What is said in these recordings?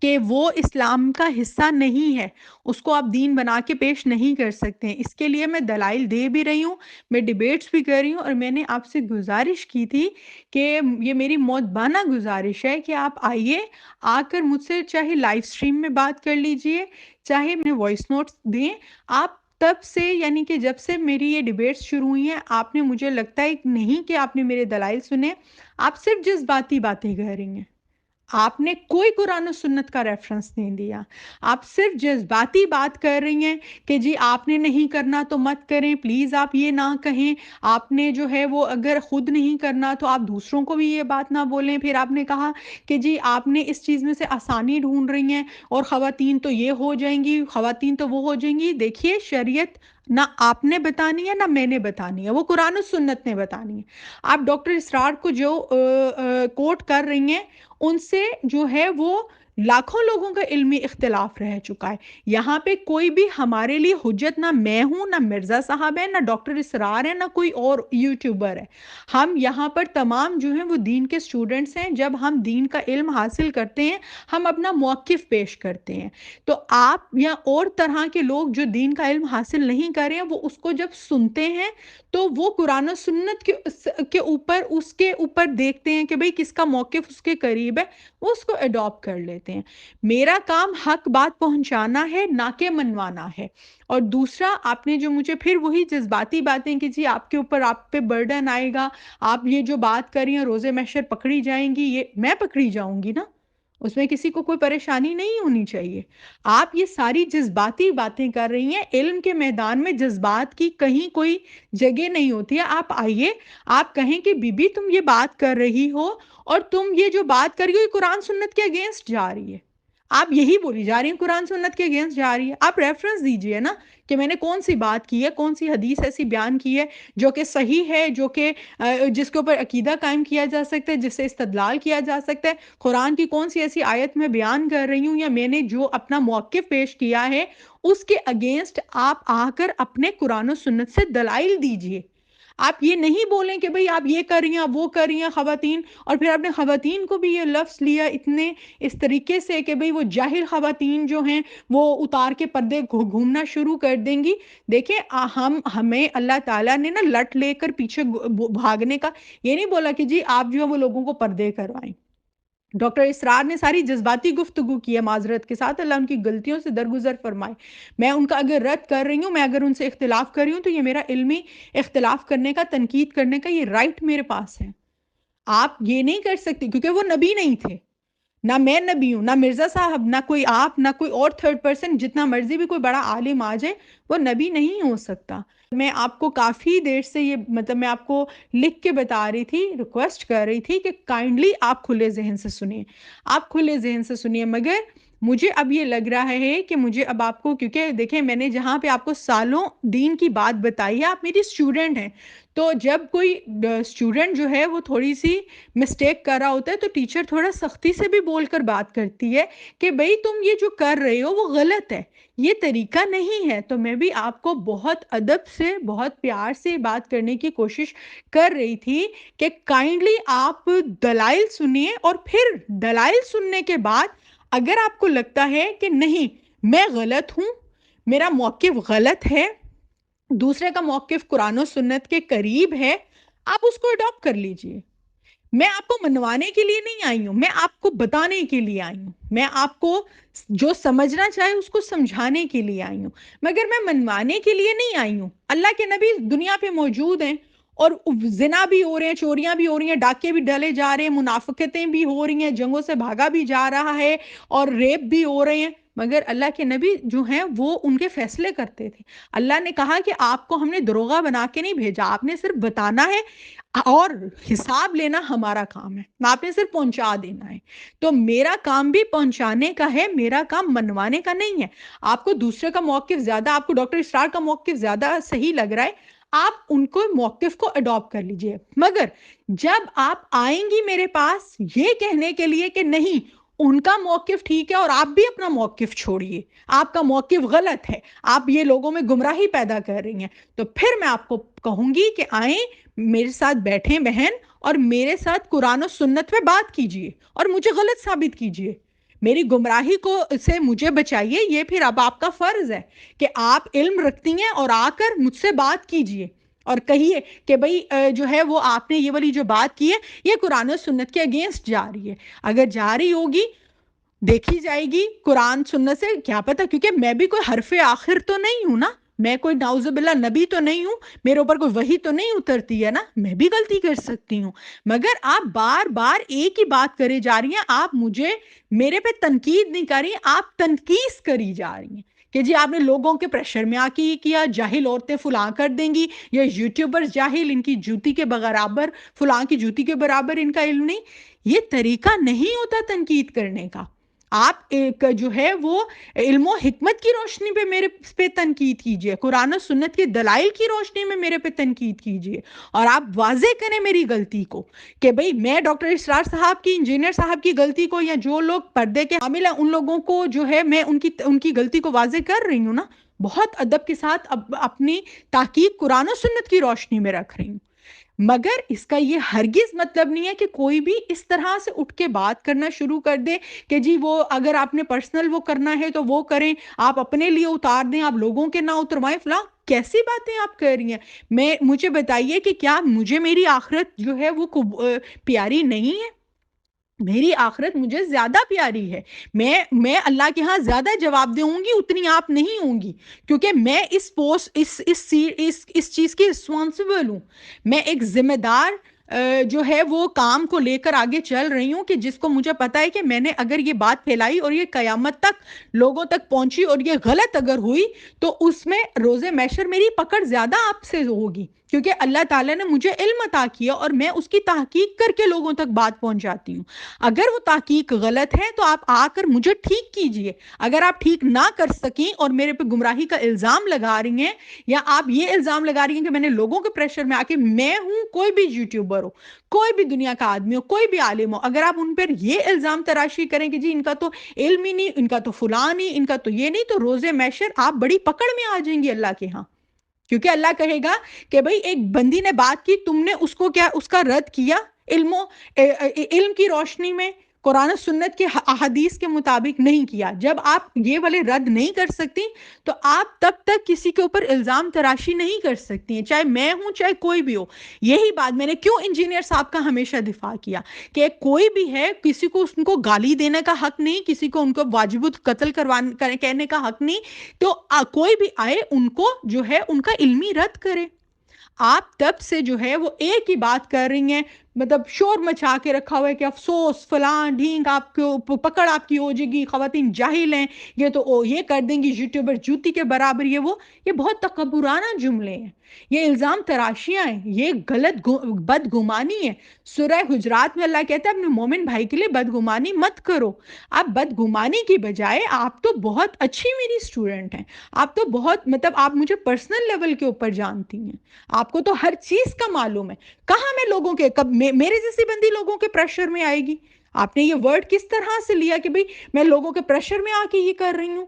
کہ وہ اسلام کا حصہ نہیں ہے، اس کو آپ دین بنا کے پیش نہیں کر سکتے ہیں۔ اس کے لیے میں دلائل دے بھی رہی ہوں، میں ڈیبیٹس بھی کر رہی ہوں، اور میں نے آپ سے گزارش کی تھی کہ یہ میری موت گزارش ہے کہ آپ آئیے، آ کر مجھ سے چاہے لائیو اسٹریم میں بات کر لیجئے، چاہے میں وائس نوٹس دیں۔ آپ تب سے، یعنی کہ جب سے میری یہ ڈیبیٹس شروع ہوئی ہیں، آپ نے، مجھے لگتا ہے نہیں کہ آپ نے میرے دلائل سنے، آپ صرف جذباتی باتیں کر رہی ہیں۔ آپ نے کوئی قرآن و سنت کا ریفرنس نہیں دیا، آپ صرف جذباتی بات کر رہی ہیں کہ جی آپ نے نہیں کرنا تو مت کریں، پلیز آپ یہ نہ کہیں، آپ نے جو ہے وہ اگر خود نہیں کرنا تو آپ دوسروں کو بھی یہ بات نہ بولیں۔ پھر آپ نے کہا کہ جی آپ نے اس چیز میں سے آسانی ڈھونڈ رہی ہیں، اور خواتین تو یہ ہو جائیں گی، خواتین تو وہ ہو جائیں گی۔ دیکھیے، شریعت نہ آپ نے بتانی ہے نہ میں نے بتانی ہے، وہ قرآن و سنت نے بتانی ہے۔ آپ ڈاکٹر اسرار کو جو کوٹ کر رہی ہیں، ان سے جو ہے وہ لاکھوں لوگوں کا علمی اختلاف رہ چکا ہے۔ یہاں پہ کوئی بھی ہمارے لیے حجت نہ میں ہوں، نہ مرزا صاحب ہے، نہ ڈاکٹر اسرار ہے، نہ کوئی اور یوٹیوبر ہے۔ ہم یہاں پر تمام جو ہیں وہ دین کے سٹوڈنٹس ہیں۔ جب ہم دین کا علم حاصل کرتے ہیں، ہم اپنا موقف پیش کرتے ہیں۔ تو آپ یا اور طرح کے لوگ جو دین کا علم حاصل نہیں کر رہے ہیں، وہ اس کو جب سنتے ہیں تو وہ قرآن و سنت اس کے اوپر دیکھتے ہیں کہ بھئی کس کا موقف اس کے قریب ہے، وہ اس کو اڈاپٹ کر لیتے ہیں۔ میرا کام حق بات پہنچانا ہے، نہ کہ منوانا ہے۔ اور دوسرا، آپ نے جو مجھے پھر وہی جذباتی باتیں کہ جی آپ کے اوپر، آپ پہ برڈن آئے گا، آپ یہ جو بات کر رہی ہیں روزے محشر پکڑی جائیں گی، یہ میں پکڑی جاؤں گی نا، اس میں کسی کو کوئی پریشانی نہیں ہونی چاہیے۔ آپ یہ ساری جذباتی باتیں کر رہی ہیں، علم کے میدان میں جذبات کی کہیں کوئی جگہ نہیں ہوتی ہے۔ آپ آئیے، آپ کہیں کہ بی بی تم یہ بات کر رہی ہو، اور تم یہ جو بات کر رہی ہو یہ قرآن سنت کے اگینسٹ جا رہی ہے، آپ یہی بولی جا رہی ہیں قرآن سنت کے اگینسٹ جا رہی ہے۔ آپ ریفرنس دیجئے نا کہ میں نے کون سی بات کی ہے، کون سی حدیث ایسی بیان کی ہے جو کہ صحیح ہے، جو کہ جس کے اوپر عقیدہ قائم کیا جا سکتا ہے، جس سے استدلال کیا جا سکتا ہے۔ قرآن کی کون سی ایسی آیت میں بیان کر رہی ہوں، یا میں نے جو اپنا موقف پیش کیا ہے اس کے اگینسٹ آپ آ کر اپنے قرآن و سنت سے دلائل دیجئے۔ آپ یہ نہیں بولیں کہ بھئی آپ یہ کر رہی ہیں، وہ کر رہی ہیں خواتین، اور پھر آپ نے خواتین کو بھی یہ لفظ لیا اتنے اس طریقے سے کہ بھئی وہ جاہل خواتین جو ہیں وہ اتار کے پردے گھومنا شروع کر دیں گی۔ دیکھیں، ہمیں اللہ تعالیٰ نے نا لٹ لے کر پیچھے بھاگنے کا یہ نہیں بولا کہ جی آپ جو ہے وہ لوگوں کو پردے کروائیں۔ ڈاکٹر اسرار نے ساری جذباتی گفتگو کی ہے، معذرت کے ساتھ، اللہ ان کی غلطیوں سے درگزر فرمائے۔ میں ان کا اگر رد کر رہی ہوں، میں اگر ان سے اختلاف کر رہی ہوں، تو یہ میرا علمی اختلاف کرنے کا، تنقید کرنے کا یہ رائٹ میرے پاس ہے۔ آپ یہ نہیں کر سکتی کیونکہ وہ نبی نہیں تھے، نہ میں نبی ہوں، نہ مرزا صاحب، نہ کوئی آپ، نہ کوئی اور تھرڈ پرسن، جتنا مرضی بھی کوئی بڑا عالم آ جائے، وہ نبی نہیں ہو سکتا۔ میں آپ کو کافی دیر سے یہ میں آپ کو لکھ کے بتا رہی تھی، ریکویسٹ کر رہی تھی کہ کائنڈلی آپ کھلے ذہن سے سنیں، آپ کھلے ذہن سے سنیں۔ مگر مجھے اب یہ لگ رہا ہے کہ مجھے اب آپ کو، کیونکہ دیکھیں میں نے جہاں پہ آپ کو سالوں دین کی بات بتائی ہے، آپ میری اسٹوڈنٹ ہیں، تو جب کوئی اسٹوڈنٹ جو ہے وہ تھوڑی سی مسٹیک کر رہا ہوتا ہے تو ٹیچر تھوڑا سختی سے بھی بول کر بات کرتی ہے کہ بھئی تم یہ جو کر رہے ہو وہ غلط ہے، یہ طریقہ نہیں ہے۔ تو میں بھی آپ کو بہت ادب سے، بہت پیار سے بات کرنے کی کوشش کر رہی تھی کہ کائنڈلی آپ دلائل سنیے، اور پھر دلائل سننے کے بعد اگر آپ کو لگتا ہے کہ نہیں میں غلط ہوں، میرا موقف غلط ہے، دوسرے کا موقف قرآن و سنت کے قریب ہے، آپ اس کو اڈاپٹ کر لیجئے۔ میں آپ کو منوانے کے لیے نہیں آئی ہوں، میں آپ کو بتانے کے لیے آئی ہوں، میں آپ کو جو سمجھنا چاہے اس کو سمجھانے کے لیے آئی ہوں، مگر میں منوانے کے لیے نہیں آئی ہوں۔ اللہ کے نبی دنیا پہ موجود ہیں، اور زنا بھی ہو رہے ہیں، چوریاں بھی ہو رہی ہیں، ڈاکے بھی ڈلے جا رہے ہیں، منافقتیں بھی ہو رہی ہیں، جنگوں سے بھاگا بھی جا رہا ہے، اور ریپ بھی ہو رہے ہیں، مگر اللہ کے نبی جو ہیں وہ ان کے فیصلے کرتے تھے۔ اللہ نے کہا کہ آپ کو ہم نے دروغہ بنا کے نہیں بھیجا، آپ نے صرف بتانا ہے، اور حساب لینا ہمارا کام ہے، آپ نے صرف پہنچا دینا ہے۔ تو میرا کام بھی پہنچانے کا ہے، میرا کام منوانے کا نہیں ہے۔ آپ کو دوسرے کا موقف زیادہ، آپ کو ڈاکٹر اسرار کا موقف زیادہ صحیح لگ رہا ہے، آپ ان کو موقف کو اڈاپٹ کر لیجئے۔ مگر جب آپ آئیں گی میرے پاس یہ کہنے کے لیے کہ نہیں ان کا موقف ٹھیک ہے اور آپ بھی اپنا موقف چھوڑیے، آپ کا موقف غلط ہے، آپ یہ لوگوں میں گمراہی پیدا کر رہی ہیں، تو پھر میں آپ کو کہوں گی کہ آئیں میرے ساتھ بیٹھیں بہن، اور میرے ساتھ قرآن و سنت پہ بات کیجئے اور مجھے غلط ثابت کیجئے۔ میری گمراہی کو سے مجھے بچائیے. یہ پھر اب آپ کا فرض ہے کہ آپ علم رکھتی ہیں اور آ کر مجھ سے بات کیجئے اور کہیے کہ بھئی جو ہے وہ آپ نے یہ والی جو بات کی ہے یہ قرآن و سنت کے اگینسٹ جا رہی ہے. اگر جا رہی ہوگی دیکھی جائے گی قرآن سنت سے, کیا پتا, کیونکہ میں بھی کوئی حرف آخر تو نہیں ہوں نا, میں کوئی نعوذ باللہ نبی تو نہیں ہوں, میرے اوپر کوئی وحی تو نہیں اترتی ہے نا, میں بھی غلطی کر سکتی ہوں. مگر آپ بار بار ایک ہی بات کرے جا رہی ہیں, آپ مجھے میرے پہ تنقید نہیں کر رہی ہیں, آپ تنقید کری جا رہی ہیں کہ جی آپ نے لوگوں کے پریشر میں آ کے یہ کیا, جاہل عورتیں فلاں کر دیں گی, یا یوٹیوبرز جاہل, ان کی جوتی کے برابر, فلاں کی جوتی کے برابر ان کا علم نہیں. یہ طریقہ نہیں ہوتا تنقید کرنے کا. آپ ایک جو ہے وہ علم و حکمت کی روشنی پہ میرے پہ تنقید کیجئے, قرآن و سنت کے دلائل کی روشنی میں میرے پہ تنقید کیجئے, اور آپ واضح کریں میری غلطی کو کہ بھئی میں ڈاکٹر اسرار صاحب کی, انجینئر صاحب کی غلطی کو, یا جو لوگ پردے کے حامل ہیں ان لوگوں کو جو ہے میں ان کی غلطی کو واضح کر رہی ہوں نا, بہت ادب کے ساتھ اپنی تحقیق قرآن و سنت کی روشنی میں رکھ رہی ہوں. مگر اس کا یہ ہرگز مطلب نہیں ہے کہ کوئی بھی اس طرح سے اٹھ کے بات کرنا شروع کر دے کہ جی وہ اگر آپ نے پرسنل وہ کرنا ہے تو وہ کریں, آپ اپنے لیے اتار دیں, آپ لوگوں کے نہ اتروائیں فلاں. کیسی باتیں آپ کر رہی ہیں؟ مجھے بتائیے کہ کیا مجھے میری آخرت جو ہے وہ پیاری نہیں ہے؟ میری آخرت مجھے زیادہ پیاری ہے. میں اللہ کے ہاں زیادہ جواب دوں گی, اتنی آپ نہیں ہوں گی, کیونکہ میں اس پوسٹ اس چیز کی رسپانسبل ہوں. میں ایک ذمہ دار جو ہے وہ کام کو لے کر آگے چل رہی ہوں, کہ جس کو مجھے پتا ہے کہ میں نے اگر یہ بات پھیلائی اور یہ قیامت تک لوگوں تک پہنچی اور یہ غلط اگر ہوئی تو اس میں روز محشر میری پکڑ زیادہ آپ سے ہوگی, کیونکہ اللہ تعالیٰ نے مجھے علم عطا کیا اور میں اس کی تحقیق کر کے لوگوں تک بات پہنچاتی ہوں. اگر وہ تحقیق غلط ہے تو آپ آ کر مجھے ٹھیک کیجئے. اگر آپ ٹھیک نہ کر سکیں اور میرے پہ گمراہی کا الزام لگا رہی ہیں, یا آپ یہ الزام لگا رہی ہیں کہ میں نے لوگوں کے پریشر میں آ کے, میں ہوں کوئی بھی یوٹیوبر ہو, کوئی بھی دنیا کا آدمی ہو, کوئی بھی عالم ہو, اگر آپ ان پر یہ الزام تراشی کریں کہ جی ان کا تو علم ہی نہیں, ان کا تو فلاں نہیں, ان کا تو یہ نہیں, تو روز محشر آپ بڑی پکڑ میں آ جائیں گی اللہ کے ہاں. کیونکہ اللہ کہے گا کہ بھئی ایک بندی نے بات کی, تم نے اس کو کیا اس کا رد کیا علم کی روشنی میں, قرآن و سنت کے احادیث کے مطابق نہیں کیا. جب آپ یہ والے رد نہیں کر سکتی تو آپ تب تک کسی کے اوپر الزام تراشی نہیں کر سکتی ہیں, چاہے میں ہوں چاہے کوئی بھی ہو. یہی بات میں نے کیوں انجینئر صاحب کا ہمیشہ دفاع کیا کہ کوئی بھی ہے, کسی کو ان کو گالی دینے کا حق نہیں, کسی کو ان کو واجب قتل کہنے کا حق نہیں, تو کوئی بھی آئے ان کو جو ہے ان کا علمی رد کرے. آپ تب سے جو ہے وہ ایک ہی بات کر رہی ہیں, مطلب شور مچا کے رکھا ہوا ہے کہ افسوس فلاں ڈھینگ, آپ کو پکڑ آپ کی ہو جائے گی, خواتین جاہل ہیں, یہ تو یہ کر دیں گی, یوٹیوبر جوتی کے برابر, یہ بہت تکبرانہ جملے ہیں, یہ الزام تراشیاں ہیں, یہ غلط بدگمانی ہے. سورہ حجرات میں اللہ کہتا ہے اپنے مومن بھائی کے لیے بدگمانی مت کرو. آپ بدگمانی کی بجائے آپ تو بہت اچھی میری اسٹوڈنٹ ہیں, آپ تو بہت مطلب آپ مجھے پرسنل لیول کے اوپر جانتی ہیں, آپ کو تو ہر چیز کا معلوم ہے. کہاں میں لوگوں کے میرے جیسی بندی لوگوں کے پریشر میں آئے گی؟ آپ نے یہ ورڈ کس طرح سے لیا کہ بھئی میں لوگوں کے پریشر میں آ کے یہ کر رہی ہوں؟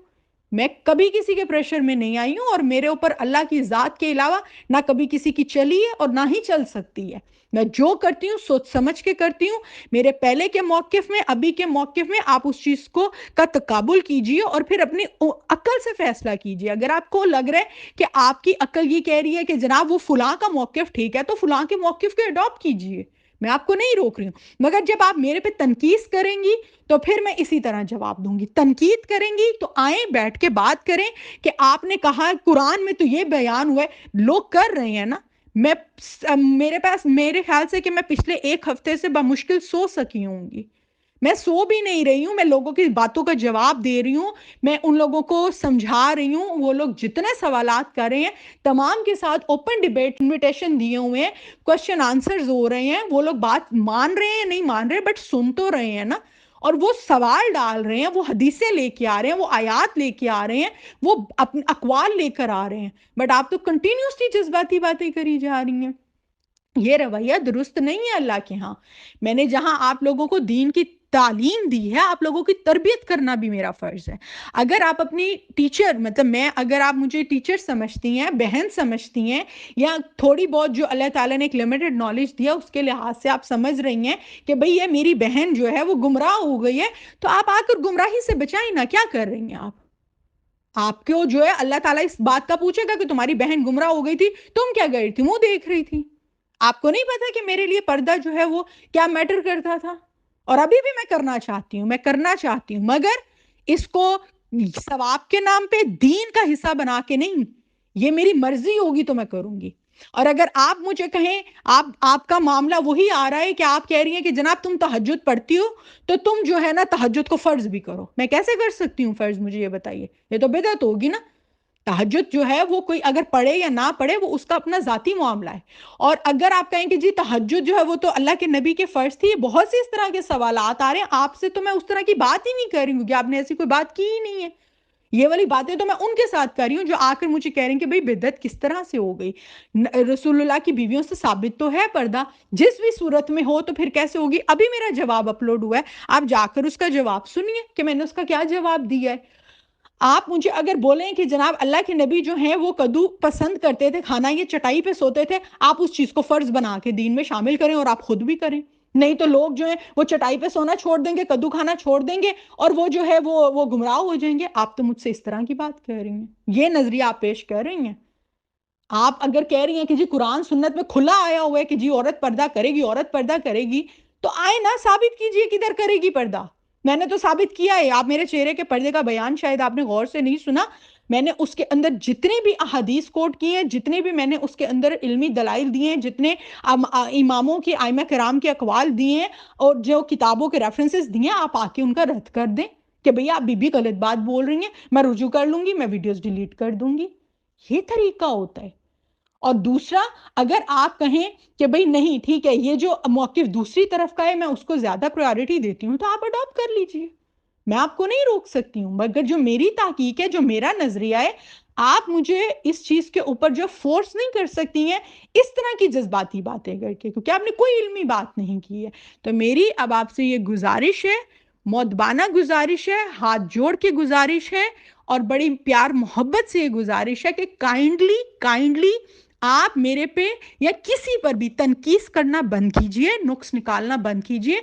میں کبھی کسی کے پریشر میں نہیں آئی ہوں, اور میرے اوپر اللہ کی ذات کے علاوہ نہ کبھی کسی کی چلی ہے اور نہ ہی چل سکتی ہے. میں جو کرتی ہوں سوچ سمجھ کے کرتی ہوں. میرے پہلے کے موقف میں, ابھی کے موقف میں آپ اس چیز کا تقابل کیجئے اور پھر اپنی عقل سے فیصلہ کیجئے. اگر آپ کو لگ رہا ہے کہ آپ کی عقل یہ کہہ رہی ہے کہ جناب وہ فلاں کا موقف ٹھیک ہے, تو فلاں کے موقف کو اڈاپٹ کیجئے, میں آپ کو نہیں روک رہی ہوں. مگر جب آپ میرے پہ تنقید کریں گی تو پھر میں اسی طرح جواب دوں گی. تنقید کریں گی تو آئیں بیٹھ کے بات کریں کہ آپ نے کہا قرآن میں تو یہ بیان ہوا ہے, لوگ کر رہے ہیں نا. میرے خیال سے کہ میں پچھلے ایک ہفتے سے بمشکل سو سکی ہوں گی. میں سو بھی نہیں رہی ہوں, میں لوگوں کی باتوں کا جواب دے رہی ہوں, میں ان لوگوں کو سمجھا رہی ہوں. وہ لوگ جتنے سوالات کر رہے ہیں تمام کے ساتھ اوپن ڈیبیٹ انویٹیشن دیے ہوئے ہیں, کوشچن آنسرز ہو رہے ہیں. وہ لوگ بات مان رہے ہیں نہیں مان رہے, بٹ سن تو رہے ہیں نا, اور وہ سوال ڈال رہے ہیں, وہ حدیثیں لے کے آ رہے ہیں, وہ آیات لے کے آ رہے ہیں, وہ اپنے اقوال لے کر آ رہے ہیں. بٹ آپ تو کنٹینیوسلی جذباتی باتیں کری جا رہی ہیں. یہ رویہ درست نہیں ہے اللہ کے ہاں. میں نے جہاں آپ لوگوں کو دین کی تعلیم دی ہے, آپ لوگوں کی تربیت کرنا بھی میرا فرض ہے. اگر آپ اپنی ٹیچر, مطلب اگر آپ مجھے ٹیچر سمجھتی ہیں, بہن سمجھتی ہیں, یا تھوڑی بہت جو اللہ تعالیٰ نے ایک لمیٹڈ نالج دیا اس کے لحاظ سے آپ سمجھ رہی ہیں کہ بھئی یہ میری بہن جو ہے وہ گمراہ ہو گئی ہے, تو آپ آ کر گمراہی سے بچائیں نا. کیا کر رہی ہیں آپ کو جو ہے اللہ تعالیٰ اس بات کا پوچھے گا کہ تمہاری بہن گمراہ ہو گئی تھی, تم کیا گئی تھی, منہ دیکھ رہی تھی. آپ کو نہیں پتا کہ میرے لیے پردہ جو ہے وہ کیا میٹر کرتا تھا, اور ابھی بھی میں کرنا چاہتی ہوں, مگر اس کو ثواب کے نام پہ دین کا حصہ بنا کے نہیں. یہ میری مرضی ہوگی تو میں کروں گی. اور اگر آپ مجھے کہیں آپ کا معاملہ وہی آ رہا ہے کہ آپ کہہ رہی ہیں کہ جناب تم تہجد پڑھتی ہو تو تم جو ہے نا تہجد کو فرض بھی کرو. میں کیسے کر سکتی ہوں فرض, مجھے یہ بتائیے. یہ تو بدعت ہوگی نا. تہجد جو ہے وہ کوئی اگر پڑھے یا نہ پڑھے وہ اس کا اپنا ذاتی معاملہ ہے. اور اگر آپ کہیں کہ جی تہجد جو ہے وہ تو اللہ کے نبی کے فرض تھی, بہت سی اس طرح کے سوالات آ رہے ہیں آپ سے, تو میں اس طرح کی بات ہی نہیں کر رہی ہوں, کہ آپ نے ایسی کوئی بات کی ہی نہیں ہے. یہ والی باتیں تو میں ان کے ساتھ کر رہی ہوں جو آ کر مجھے کہہ رہے ہیں کہ بھئی بدعت کس طرح سے ہو گئی. رسول اللہ کی بیویوں سے ثابت تو ہے پردہ, جس بھی صورت میں ہو, تو پھر کیسے ہوگی. ابھی میرا جواب اپلوڈ ہوا ہے, آپ جا کر اس کا جواب سنیے کہ میں نے اس کا کیا جواب دیا ہے. آپ مجھے اگر بولیں کہ جناب اللہ کے نبی جو ہیں وہ کدو پسند کرتے تھے کھانا, یہ چٹائی پہ سوتے تھے, آپ اس چیز کو فرض بنا کے دین میں شامل کریں اور آپ خود بھی کریں. نہیں تو لوگ جو ہیں وہ چٹائی پہ سونا چھوڑ دیں گے, کدو کھانا چھوڑ دیں گے, اور وہ جو ہے وہ گمراہ ہو جائیں گے. آپ تو مجھ سے اس طرح کی بات کہہ رہی ہیں, یہ نظریہ آپ پیش کر رہی ہیں. آپ اگر کہہ رہی ہیں کہ جی قرآن سنت میں کھلا آیا ہوا ہے کہ جی عورت پردہ کرے گی, عورت پردہ کرے گی, تو آئے نا ثابت کیجئے کدھر کرے گی پردہ. میں نے تو ثابت کیا ہے. آپ میرے چہرے کے پردے کا بیان شاید آپ نے غور سے نہیں سنا. میں نے اس کے اندر جتنے بھی احادیث کوٹ کی ہیں, جتنے بھی میں نے اس کے اندر علمی دلائل دیے ہیں, جتنے اماموں کے ائمہ کرام کے اقوال دیے ہیں, اور جو کتابوں کے ریفرنسز دیے ہیں, آپ آ کے ان کا رد کر دیں کہ بھئی آپ بی غلط بات بول رہی ہیں, میں رجوع کر لوں گی, میں ویڈیوز ڈیلیٹ کر دوں گی. یہ طریقہ ہوتا ہے. اور دوسرا, اگر آپ کہیں کہ بھئی نہیں ٹھیک ہے, یہ جو موقف دوسری طرف کا ہے میں اس کو زیادہ پرائیورٹی دیتی ہوں, تو آپ اڈاپٹ کر لیجئے, میں آپ کو نہیں روک سکتی ہوں. مگر جو میری تحقیق ہے, جو میرا نظریہ ہے, آپ مجھے اس چیز کے اوپر جو فورس نہیں کر سکتی ہیں اس طرح کی جذباتی باتیں کر کے, کیونکہ آپ نے کوئی علمی بات نہیں کی ہے. تو میری اب آپ سے یہ گزارش ہے, مؤدبانہ گزارش ہے, ہاتھ جوڑ کے گزارش ہے, اور بڑی پیار محبت سے یہ گزارش ہے کہ کائنڈلی آپ میرے پہ یا کسی پر بھی تنقید کرنا بند کیجئے, نقص نکالنا بند کیجئے.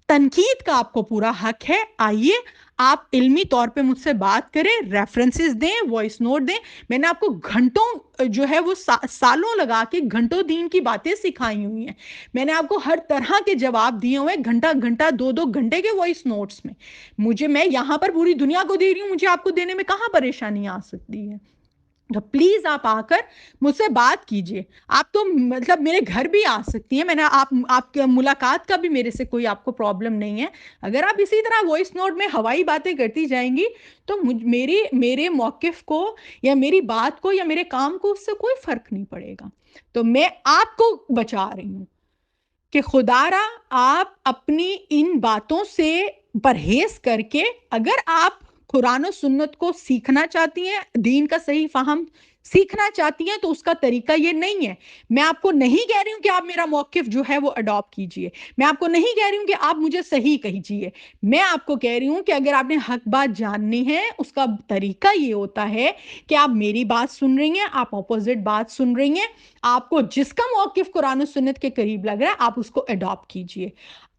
تنقید کا آپ کو پورا حق ہے. آئیے آپ علمی طور پہ مجھ سے بات کریں, ریفرنسز دیں, وائس نوٹ دیں. میں نے آپ کو گھنٹوں جو ہے وہ سالوں لگا کے گھنٹوں دین کی باتیں سکھائی ہوئی ہیں. میں نے آپ کو ہر طرح کے جواب دیے ہوئے, گھنٹہ 2 گھنٹے کے وائس نوٹس میں. میں یہاں پر پوری دنیا کو دے رہی ہوں, مجھے آپ کو دینے میں کہاں پریشانی آ سکتی ہے. تو پلیز آپ آ کر مجھ سے بات کیجئے. آپ تو مطلب میرے گھر بھی آ سکتی ہیں, میں نے آپ کے ملاقات کا بھی میرے سے کوئی آپ کو پرابلم نہیں ہے. اگر آپ اسی طرح وائس نوٹ میں ہوائی باتیں کرتی جائیں گی تو میرے موقف کو یا میری بات کو یا میرے کام کو اس سے کوئی فرق نہیں پڑے گا. تو میں آپ کو بچا رہی ہوں کہ خدا را آپ اپنی ان باتوں سے پرہیز کر کے, اگر آپ قرآن و سنت کو سیکھنا چاہتی ہیں, دین کا صحیح فہم سیکھنا چاہتی ہیں, تو اس کا طریقہ یہ نہیں ہے. میں آپ کو نہیں کہہ رہی ہوں کہ آپ میرا موقف جو ہے وہ اڈاپٹ کیجئے, میں آپ کو نہیں کہہ رہی ہوں کہ آپ مجھے صحیح کہیے. میں آپ کو کہہ رہی ہوں کہ اگر آپ نے حق بات جاننی ہے, اس کا طریقہ یہ ہوتا ہے کہ آپ میری بات سن رہی ہیں, آپ اپوزٹ بات سن رہی ہیں, آپ کو جس کا موقف قرآن و سنت کے قریب لگ رہا ہے آپ اس کو اڈاپٹ کیجئے.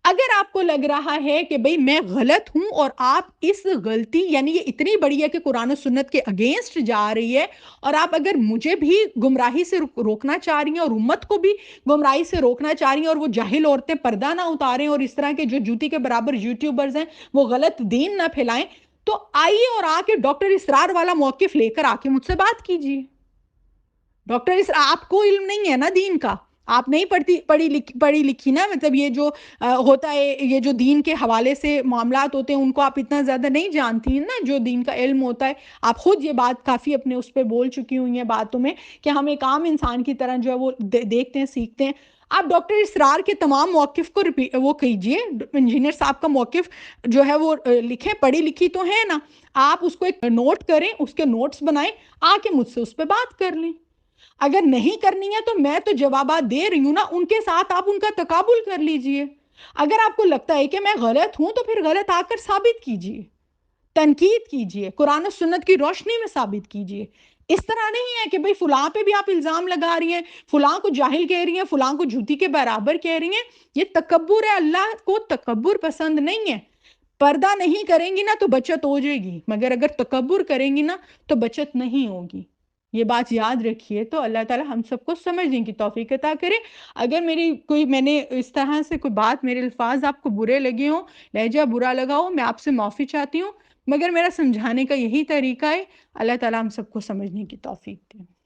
اگر آپ کو لگ رہا ہے کہ بھئی میں غلط ہوں, اور آپ اس غلطی یعنی یہ اتنی بڑی ہے کہ قرآن و سنت کے اگینسٹ جا رہی ہے, اور آپ اگر مجھے بھی گمراہی سے روکنا چاہ رہی ہیں اور امت کو بھی گمراہی سے روکنا چاہ رہی ہیں, اور وہ جاہل عورتیں پردہ نہ اتاریں, اور اس طرح کے جو جوتی کے برابر یوٹیوبرز ہیں وہ غلط دین نہ پھیلائیں, تو آئیے اور آ کے ڈاکٹر اسرار والا موقف لے کر آ کے مجھ سے بات کیجیے. ڈاکٹر اسرار, آپ کو علم نہیں ہے نا دین کا, آپ نہیں پڑھی لکھی نا, مطلب یہ جو ہوتا ہے, یہ جو دین کے حوالے سے معاملات ہوتے ہیں ان کو آپ اتنا زیادہ نہیں جانتی ہیں نا, جو دین کا علم ہوتا ہے. آپ خود یہ بات کافی اپنے اس پہ بول چکی ہوئی ہیں باتوں میں, کہ ہم ایک عام انسان کی طرح جو ہے وہ دیکھتے ہیں, سیکھتے ہیں. آپ ڈاکٹر اسرار کے تمام موقف کو وہ کیجئے, انجینئر صاحب کا موقف جو ہے وہ لکھیں, پڑھی لکھی تو ہے نا, آپ اس کو ایک نوٹ کریں, اس کے نوٹس بنائیں, آ کے مجھ سے اس پہ بات کر لیں. اگر نہیں کرنی ہے تو میں تو جوابات دے رہی ہوں نا, ان کے ساتھ آپ ان کا تقابل کر لیجئے. اگر آپ کو لگتا ہے کہ میں غلط ہوں تو پھر غلط آ کر ثابت کیجیے، تنقید کیجیے، قرآن و سنت کی روشنی میں ثابت کیجیے۔ اس طرح نہیں ہے کہ بھئی فلاں پہ بھی آپ الزام لگا رہی ہیں، فلاں کو جاہل کہہ رہی ہیں، فلاں کو جھوٹی کے برابر کہہ رہی ہیں۔ یہ تکبر ہے، اللہ کو تکبر پسند نہیں ہے۔ پردہ نہیں کریں گی نا تو بچت ہو جائے گی، مگر اگر تکبر کریں گی نا تو بچت نہیں ہوگی۔ یہ بات یاد رکھیے۔ تو اللہ تعالی ہم سب کو سمجھنے کی توفیق عطا کرے۔ اگر میں نے اس طرح سے کوئی بات، میرے الفاظ آپ کو برے لگے ہوں، لہجہ برا لگا ہو، میں آپ سے معافی چاہتی ہوں، مگر میرا سمجھانے کا یہی طریقہ ہے۔ اللہ تعالی ہم سب کو سمجھنے کی توفیق دے۔